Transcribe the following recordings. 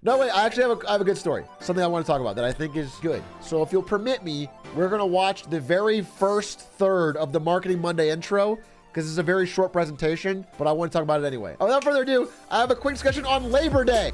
No, wait, I actually have a good story. Something I want to talk about that I think is good. So if you'll permit me, we're going to watch the very first third of the Marketing Monday intro, because it's a very short presentation, but I want to talk about it anyway. Without further ado, I have a quick discussion on Labor Day.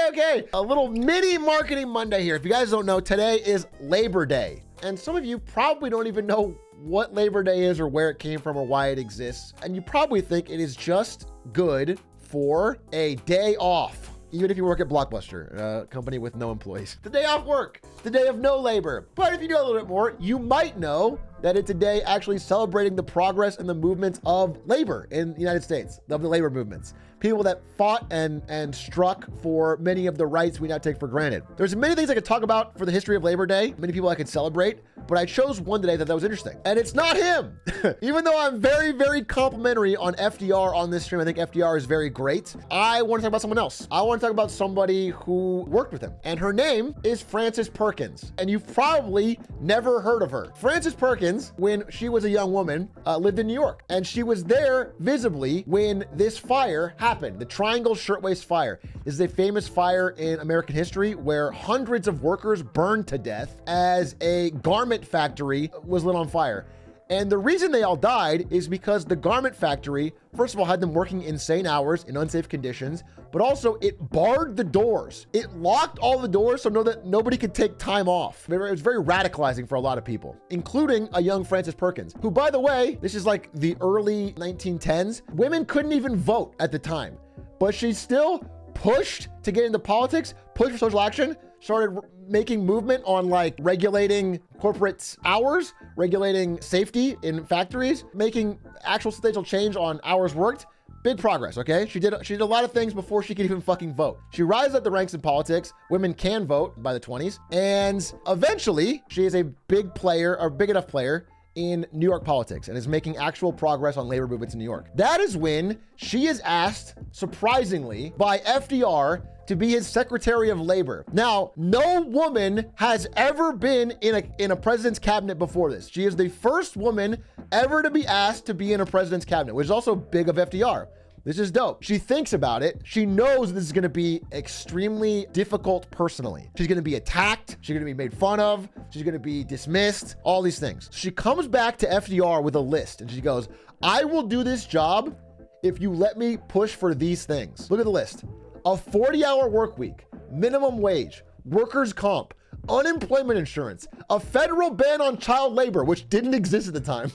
Okay. A little mini Marketing Monday here. If you guys don't know, today is Labor Day. And some of you probably don't even know what Labor Day is or where it came from or why it exists. And you probably think it is just good for a day off. Even if you work at Blockbuster, a company with no employees. The day off work, the day of no labor. But if you know a little bit more, you might know that it's a day actually celebrating the progress and the movements of labor in the United States, of the labor movements. People that fought and struck for many of the rights we now take for granted. There's many things I could talk about for the history of Labor Day, many people I could celebrate, but I chose one today that was interesting. And it's not him. Even though I'm very, very complimentary on FDR on this stream, I think FDR is very great. I want to talk about someone else. I want to talk about somebody who worked with him. And her name is Frances Perkins. And you've probably never heard of her. Frances Perkins, when she was a young woman, lived in New York. And she was there visibly when this fire happened. The Triangle Shirtwaist Fire is a famous fire in American history where hundreds of workers burned to death as a garment factory was lit on fire. And the reason they all died is because the garment factory, first of all, had them working insane hours in unsafe conditions, but also it barred the doors. It locked all the doors so that nobody could take time off. It was very radicalizing for a lot of people, including a young Frances Perkins, who, by the way, this is like the early 1910s. Women couldn't even vote at the time, but she still pushed to get into politics, pushed for social action, started making movement on like regulating corporate hours, regulating safety in factories, making actual substantial change on hours worked. Big progress, okay? She did a lot of things before she could even fucking vote. She rises up the ranks in politics. Women can vote by the 20s. And eventually, she is a big player, or big enough player, in New York politics and is making actual progress on labor movements in New York. That is when she is asked, surprisingly, by FDR to be his Secretary of Labor. Now, no woman has ever been in a president's cabinet before this. She is the first woman ever to be asked to be in a president's cabinet, which is also big of FDR. This is dope. She thinks about it. She knows this is going to be extremely difficult personally. She's going to be attacked. She's going to be made fun of. She's going to be dismissed, all these things. She comes back to FDR with a list and she goes, I will do this job if you let me push for these things. Look at the list. A 40-hour work week, minimum wage, workers' comp, unemployment insurance, a federal ban on child labor, which didn't exist at the time,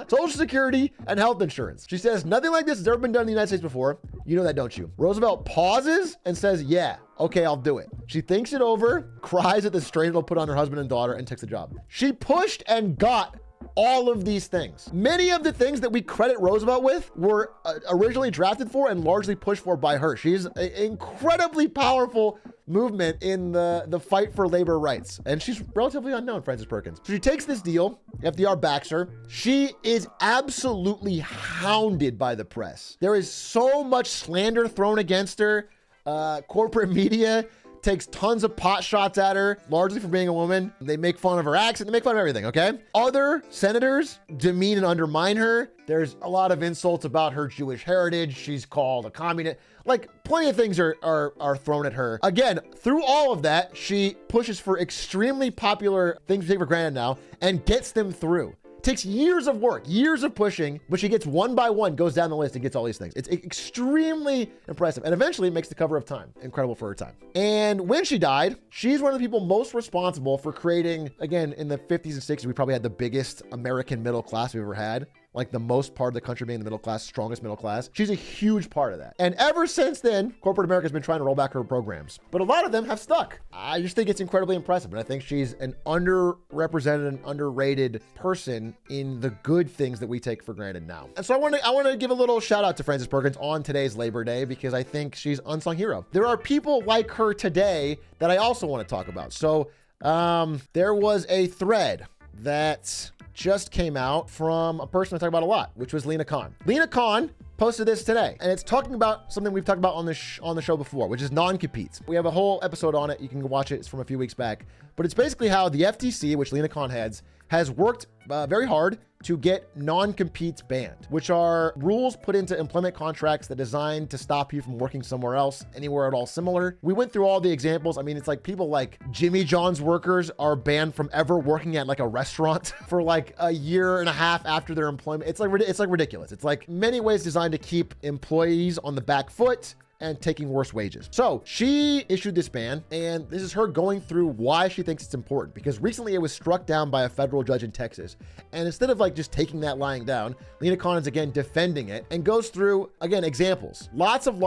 Social Security, and health insurance. She says, nothing like this has ever been done in the United States before. You know that, don't you? Roosevelt pauses and says, yeah, okay, I'll do it. She thinks it over, cries at the strain it'll put on her husband and daughter, and takes the job. She pushed and got all of these things. Many of the things that we credit Roosevelt with were originally drafted for and largely pushed for by her. She's an incredibly powerful movement in the fight for labor rights. And she's relatively unknown, Frances Perkins. So she takes this deal, FDR backs her. She is absolutely hounded by the press. There is so much slander thrown against her. Corporate media takes tons of pot shots at her, largely for being a woman. They make fun of her accent. They make fun of everything, okay? Other senators demean and undermine her. There's a lot of insults about her Jewish heritage. She's called a communist. Like, plenty of things are thrown at her. Again, through all of that, she pushes for extremely popular things we take for granted now and gets them through. Takes years of work, years of pushing, but she gets one by one, goes down the list and gets all these things. It's extremely impressive. And eventually makes the cover of Time. Incredible for her time. And when she died, she's one of the people most responsible for creating, again, in the 50s and 60s, we probably had the biggest American middle class we've ever had. Like the most part of the country being the middle class, strongest middle class. She's a huge part of that. And ever since then, corporate America has been trying to roll back her programs, but a lot of them have stuck. I just think it's incredibly impressive. And I think she's an underrepresented and underrated person in the good things that we take for granted now. And so I want to give a little shout out to Frances Perkins on today's Labor Day, because I think she's an unsung hero. There are people like her today that I also want to talk about. So there was a thread that just came out from a person I talk about a lot, which was Lena Khan. Lena Khan posted this today, and it's talking about something we've talked about on the show before, which is non-competes. We have a whole episode on it. You can go watch it. It's from a few weeks back. But it's basically how the FTC, which Lena Khan heads, has worked very hard to get non-competes banned, which are rules put into employment contracts that are designed to stop you from working somewhere else, anywhere at all similar. We went through all the examples. I mean, it's like people like Jimmy John's workers are banned from ever working at like a restaurant for like a year and a half after their employment. It's like ridiculous. It's like many ways designed to keep employees on the back foot and taking worse wages. So she issued this ban, and this is her going through why she thinks it's important, because recently it was struck down by a federal judge in Texas. And instead of like just taking that lying down, Lena Khan is again defending it and goes through, again, examples. Lots of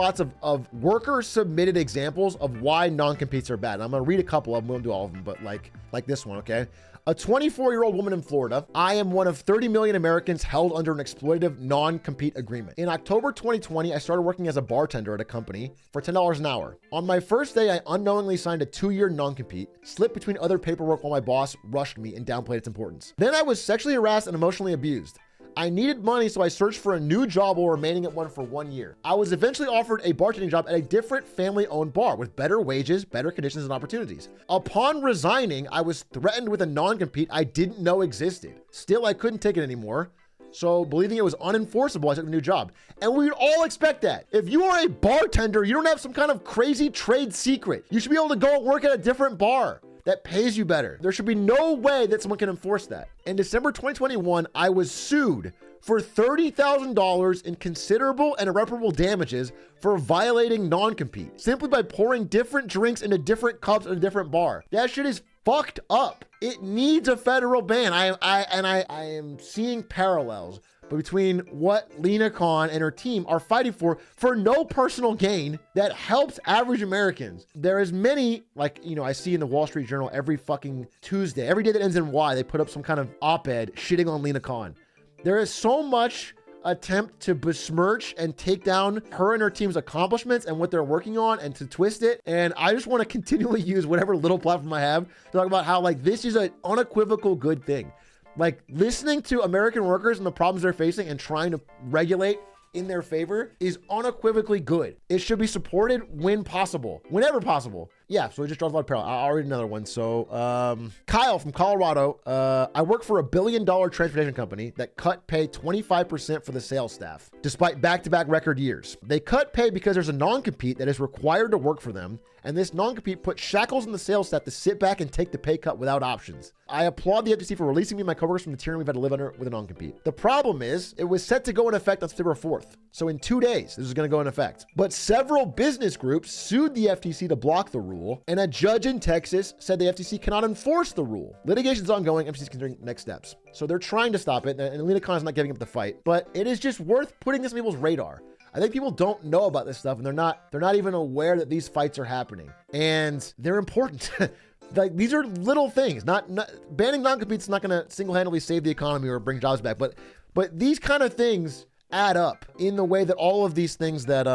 worker submitted examples of why non-competes are bad. And I'm gonna read a couple of them, we won't do all of them, but like this one, okay? A 24-year-old woman in Florida. I am one of 30 million Americans held under an exploitative non-compete agreement. In October 2020, I started working as a bartender at a company for $10 an hour. On my first day, I unknowingly signed a 2-year non-compete, slipped between other paperwork while my boss rushed me and downplayed its importance. Then I was sexually harassed and emotionally abused. I needed money, so I searched for a new job while remaining at one for 1 year. I was eventually offered a bartending job at a different family-owned bar with better wages, better conditions, and opportunities. Upon resigning, I was threatened with a non-compete I didn't know existed. Still, I couldn't take it anymore. So believing it was unenforceable, I took a new job. And we would all expect that. If you are a bartender, you don't have some kind of crazy trade secret. You should be able to go and work at a different bar that pays you better. There should be no way that someone can enforce that. In December 2021, I was sued for $30,000 in considerable and irreparable damages for violating non-compete, simply by pouring different drinks into different cups at a different bar. That shit is fucked up. It needs a federal ban. I am seeing parallels between what Lena Khan and her team are fighting for no personal gain that helps average Americans. There is many, like, you know, I see in the Wall Street Journal every fucking Tuesday, every day that ends in Y, they put up some kind of op-ed shitting on Lena Khan. There is so much attempt to besmirch and take down her and her team's accomplishments and what they're working on and to twist it. And I just want to continually use whatever little platform I have to talk about how like this is an unequivocal good thing. Like listening to American workers and the problems they're facing and trying to regulate in their favor is unequivocally good. It should be supported when possible, whenever possible. Yeah, so it just draws a lot of parallel. I'll read another one. So Kyle from Colorado, I work for $1 billion transportation company that cut pay 25% for the sales staff, despite back-to-back record years. They cut pay because there's a non-compete that is required to work for them, and this non-compete put shackles on the sales staff to sit back and take the pay cut without options. I applaud the FTC for releasing me and my coworkers from the tyranny we've had to live under with a non-compete. The problem is, it was set to go in effect on September 4th. So in 2 days, this is going to go in effect. But several business groups sued the FTC to block the rule, and a judge in Texas said the FTC cannot enforce the rule. Litigation is ongoing. FTC is considering next steps. So they're trying to stop it, and Lena Khan is not giving up the fight. But it is just worth putting this on people's radar. I think people don't know about this stuff, and they're not even aware that these fights are happening, and they're important. Like these are little things. Not banning non-competes is not going to single-handedly save the economy or bring jobs back, but these kind of things add up in the way that all of these things that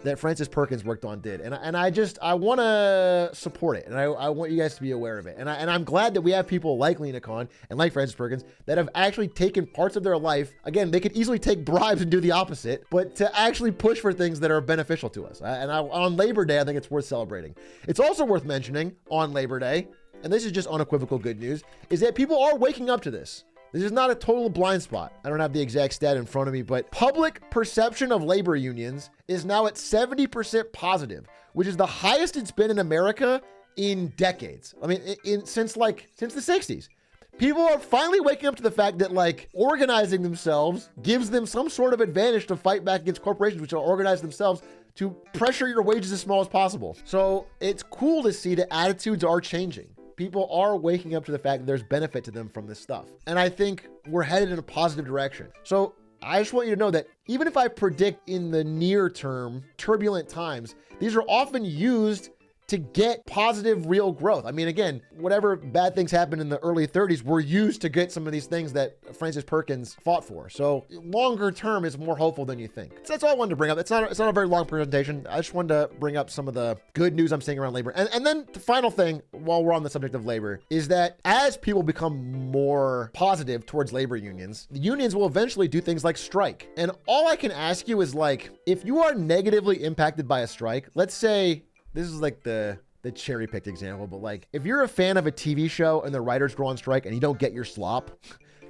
that Frances Perkins worked on did. And I want to support it. And I want you guys to be aware of it. And I'm glad that we have people like Lena Khan and like Frances Perkins that have actually taken parts of their life. Again, they could easily take bribes and do the opposite, but to actually push for things that are beneficial to us. On Labor Day, I think it's worth celebrating. It's also worth mentioning on Labor Day, and this is just unequivocal good news, is that people are waking up to this. This is not a total blind spot. I don't have the exact stat in front of me, but public perception of labor unions is now at 70% positive, which is the highest it's been in America in decades. I mean, since the 60s. People are finally waking up to the fact that like organizing themselves gives them some sort of advantage to fight back against corporations, which are organized themselves to pressure your wages as small as possible. So it's cool to see that attitudes are changing. People are waking up to the fact that there's benefit to them from this stuff. And I think we're headed in a positive direction. So I just want you to know that even if I predict in the near term, turbulent times, these are often used to get positive real growth. I mean, again, whatever bad things happened in the early 30s were used to get some of these things that Frances Perkins fought for. So longer term is more hopeful than you think. So that's all I wanted to bring up. It's not a very long presentation. I just wanted to bring up some of the good news I'm seeing around labor. And then the final thing, while we're on the subject of labor, is that as people become more positive towards labor unions, the unions will eventually do things like strike. And all I can ask you is like, if you are negatively impacted by a strike, let's say, this is like the the cherry-picked example, but like, if you're a fan of a TV show and the writers go on strike and you don't get your slop,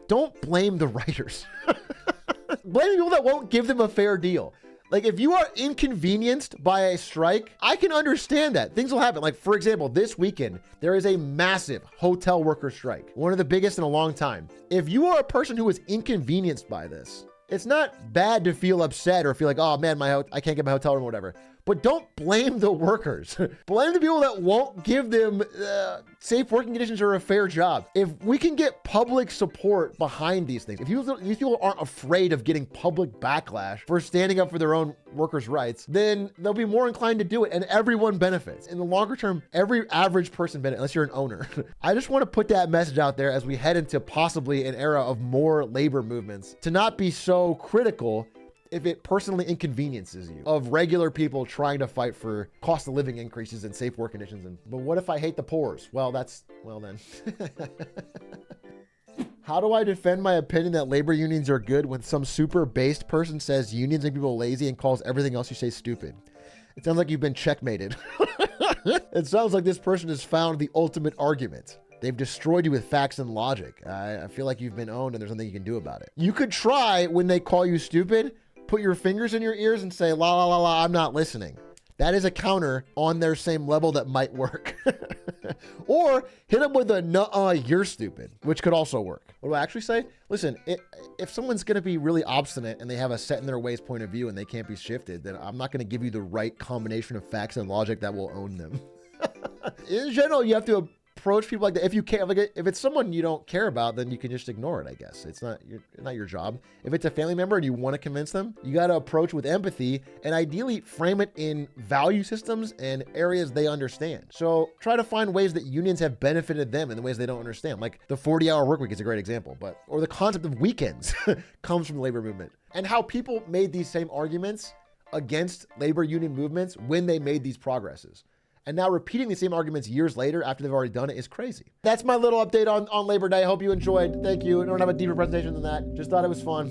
don't blame the writers. Blame the people that won't give them a fair deal. Like, if you are inconvenienced by a strike, I can understand that. Things will happen. Like, for example, this weekend, there is a massive hotel worker strike, one of the biggest in a long time. If you are a person who is inconvenienced by this, it's not bad to feel upset or feel like, oh man, I can't get my hotel room or whatever. But don't blame the workers. Blame the people that won't give them safe working conditions or a fair job. If we can get public support behind these things, if these people aren't afraid of getting public backlash for standing up for their own workers' rights, then they'll be more inclined to do it and everyone benefits. In the longer term, every average person benefits, unless you're an owner. I just want to put that message out there as we head into possibly an era of more labor movements, to not be so critical if it personally inconveniences you of regular people trying to fight for cost of living increases and safe work conditions. But what if I hate the poors? Well, then. How do I defend my opinion that labor unions are good when some super based person says unions make people lazy and calls everything else you say stupid? It sounds like you've been checkmated. It sounds like this person has found the ultimate argument. They've destroyed you with facts and logic. I feel like you've been owned and there's nothing you can do about it. You could try, when they call you stupid, put your fingers in your ears and say, la, la, la, la, I'm not listening. That is a counter on their same level that might work. Or hit them with a, nuh-uh, you're stupid, which could also work. What do I actually say? Listen, if someone's going to be really obstinate and they have a set in their ways point of view and they can't be shifted, then I'm not going to give you the right combination of facts and logic that will own them. In general, you have to approach people like that. If you can't, like, if it's someone you don't care about, then you can just ignore it, I guess. It's not your job. If it's a family member and you want to convince them, you got to approach with empathy and ideally frame it in value systems and areas they understand. So try to find ways that unions have benefited them in the ways they don't understand. Like the 40-hour work week is a great example, or the concept of weekends comes from the labor movement, and how people made these same arguments against labor union movements when they made these progresses. And now repeating the same arguments years later after they've already done it is crazy. That's my little update on Labor Day. I hope you enjoyed. Thank you. I don't have a deeper presentation than that. Just thought it was fun.